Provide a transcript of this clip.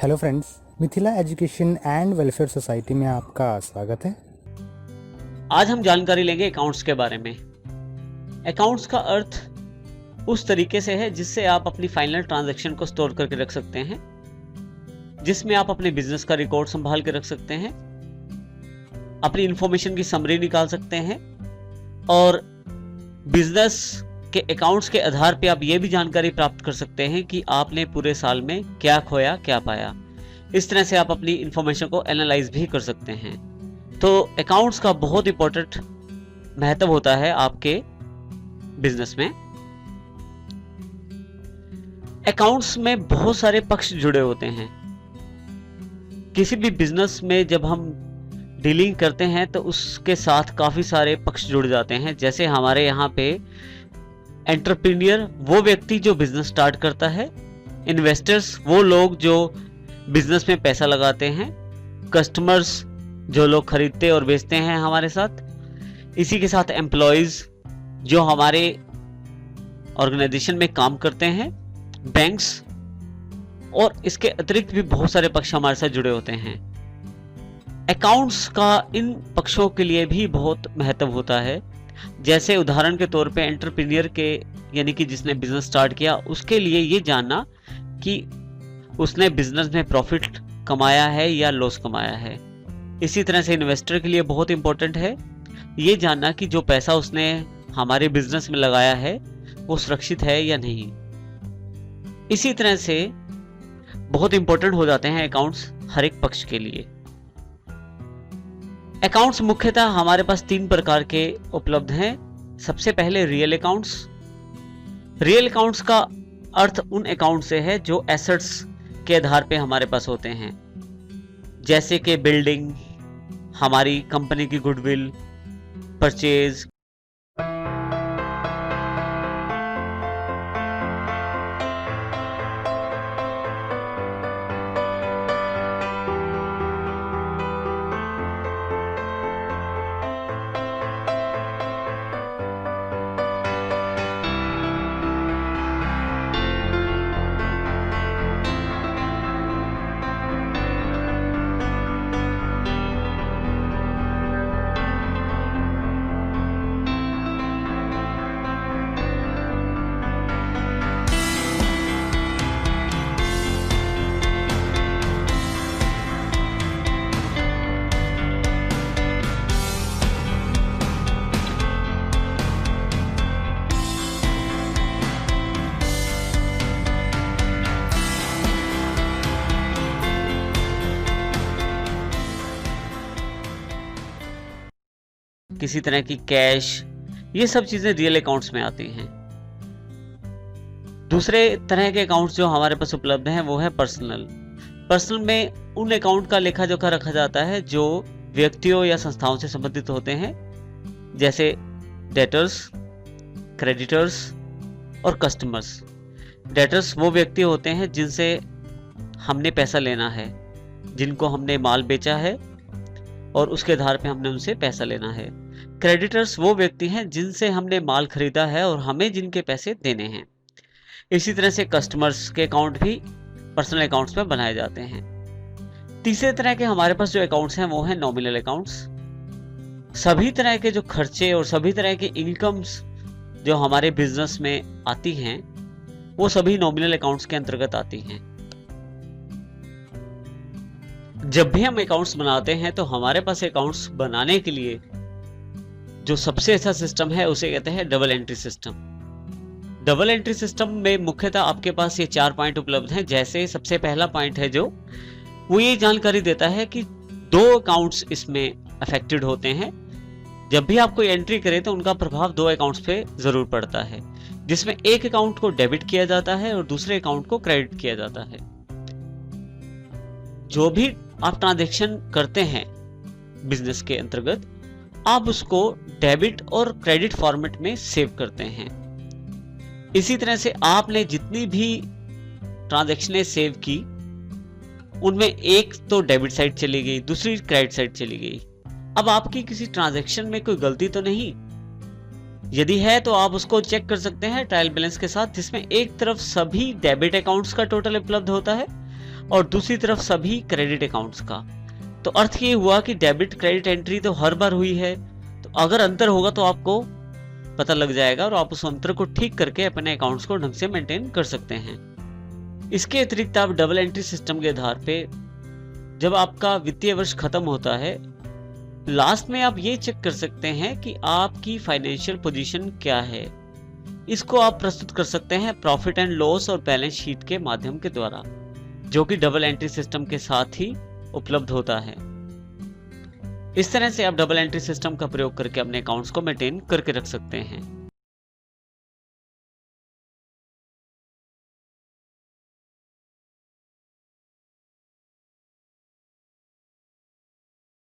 Hello friends, Mithila education and welfare society में आपका स्वागत है। आज हम जानकारी लेंगे अकाउंट्स के बारे में। अकाउंट्स का अर्थ उस तरीके से है जिससे आप अपनी फाइनल ट्रांजैक्शन को स्टोर करके रख सकते हैं, जिसमें आप अपने बिजनेस का रिकॉर्ड संभाल के रख सकते हैं, अपनी इंफॉर्मेशन की समरी निकाल सकते हैं और बिजनेस के अकाउंट्स के आधार पे आप ये भी जानकारी प्राप्त कर सकते हैं कि आपने पूरे साल में क्या खोया क्या पाया। इस तरह से आप अपनी इंफॉर्मेशन को एनालाइज भी कर सकते हैं। तो अकाउंट्स का बहुत इंपॉर्टेंट महत्व होता है आपके बिजनेस में। अकाउंट्स में बहुत सारे पक्ष जुड़े होते हैं। किसी भी बिजनेस में जब हम डीलिंग करते हैं तो उसके साथ काफी सारे पक्ष जुड़ जाते हैं। जैसे हमारे यहाँ पे एंटरप्रेन्योर वो व्यक्ति जो बिजनेस स्टार्ट करता है, इन्वेस्टर्स वो लोग जो बिजनेस में पैसा लगाते हैं, कस्टमर्स जो लोग खरीदते और बेचते हैं हमारे साथ, इसी के साथ एम्प्लॉयज जो हमारे ऑर्गेनाइजेशन में काम करते हैं, बैंक्स, और इसके अतिरिक्त भी बहुत सारे पक्ष हमारे साथ जुड़े होते हैं। अकाउंट्स का इन पक्षों के लिए भी बहुत महत्व होता है। जैसे उदाहरण के तौर पे एंटरप्रेन्योर के यानी कि जिसने बिजनेस स्टार्ट किया उसके लिए ये जानना कि उसने बिजनेस में प्रॉफिट कमाया है या लॉस कमाया है। इसी तरह से इन्वेस्टर के लिए बहुत इंपॉर्टेंट है ये जानना कि जो पैसा उसने हमारे बिजनेस में लगाया है वो सुरक्षित है या नहीं। इसी तरह से बहुत इंपॉर्टेंट हो जाते हैं अकाउंट्स हर एक पक्ष के लिए। अकाउंट्स मुख्यतः हमारे पास 3 प्रकार के उपलब्ध हैं। सबसे पहले रियल अकाउंट्स। रियल अकाउंट्स का अर्थ उन अकाउंट से है जो एसेट्स के आधार पे हमारे पास होते हैं, जैसे कि बिल्डिंग, हमारी कंपनी की गुडविल, परचेज, किसी तरह की कैश, ये सब चीजें रियल अकाउंट्स में आती हैं। दूसरे तरह के अकाउंट्स जो हमारे पास उपलब्ध हैं वो है पर्सनल। पर्सनल में उन अकाउंट का लेखा जोखा रखा जाता है जो व्यक्तियों या संस्थाओं से संबंधित होते हैं, जैसे डेटर्स, क्रेडिटर्स और कस्टमर्स। डेटर्स वो व्यक्ति होते हैं जिनसे हमने पैसा लेना है, जिनको हमने माल बेचा है और उसके आधार पे हमने उनसे पैसा लेना है। क्रेडिटर्स वो व्यक्ति हैं जिनसे हमने माल खरीदा है और हमें जिनके पैसे देने हैं। इसी तरह से कस्टमर्स के अकाउंट भी पर्सनल अकाउंट्स में बनाए जाते हैं। तीसरे तरह के हमारे पास जो अकाउंट्स हैं वो हैं नॉमिनल अकाउंट्स। सभी तरह के जो खर्चे और सभी तरह के इनकम्स जो हमारे बिजनेस में आती हैं वो सभी नॉमिनल अकाउंट्स के अंतर्गत आती हैं। जब भी हम अकाउंट्स बनाते हैं तो हमारे पास अकाउंट्स बनाने के लिए जो सबसे अच्छा सिस्टम है उसे कहते हैं double entry system. Double entry system में मुख्यतः आपके पास ये 4 पॉइंट उपलब्ध हैं। जैसे सबसे पहला पॉइंट है जो वो ये जानकारी देता है कि 2 अकाउंट्स इसमें अफेक्टेड होते हैं। जब भी आप कोई एंट्री करें तो उनका प्रभाव 2 अकाउंट्स पे जरूर पड़ता है, जिसमें एक अकाउंट को डेबिट किया जाता है और दूसरे अकाउंट को क्रेडिट किया जाता है। जो भी आप ट्रांजैक्शन करते हैं बिजनेस के अंतर्गत, आप उसको डेबिट और क्रेडिट फॉर्मेट में सेव करते हैं। इसी तरह से आपने जितनी भी ट्रांजैक्शनें सेव की उनमें एक तो डेबिट साइड चली गई, दूसरी क्रेडिट साइड चली गई। अब आपकी किसी ट्रांजैक्शन में कोई गलती तो नहीं? यदि है तो आप उसको चेक कर सकते हैं ट्रायल बैलेंस के साथ, जिसमें एक तरफ सभी डेबिट अकाउंट्स का टोटल उपलब्ध होता है और दूसरी तरफ सभी क्रेडिट अकाउंट्स का। तो अर्थ ये हुआ कि डेबिट क्रेडिट एंट्री तो हर बार हुई है, तो अगर अंतर होगा तो आपको पता लग जाएगा और आप उस अंतर को ठीक करके अपने अकाउंट्स को ढंग से मेंटेन कर सकते हैं। इसके अतिरिक्त आप डबल एंट्री सिस्टम के आधार पे जब आपका वित्तीय वर्ष खत्म होता है, लास्ट में आप ये चेक कर सकते हैं कि आपकी फाइनेंशियल पोजीशन क्या है। इसको आप प्रस्तुत कर सकते हैं प्रॉफिट एंड लॉस और बैलेंस शीट के माध्यम के द्वारा, जो कि डबल एंट्री सिस्टम के साथ ही उपलब्ध होता है। इस तरह से आप डबल एंट्री सिस्टम का प्रयोग करके अपने अकाउंट्स को मेंटेन करके रख सकते हैं।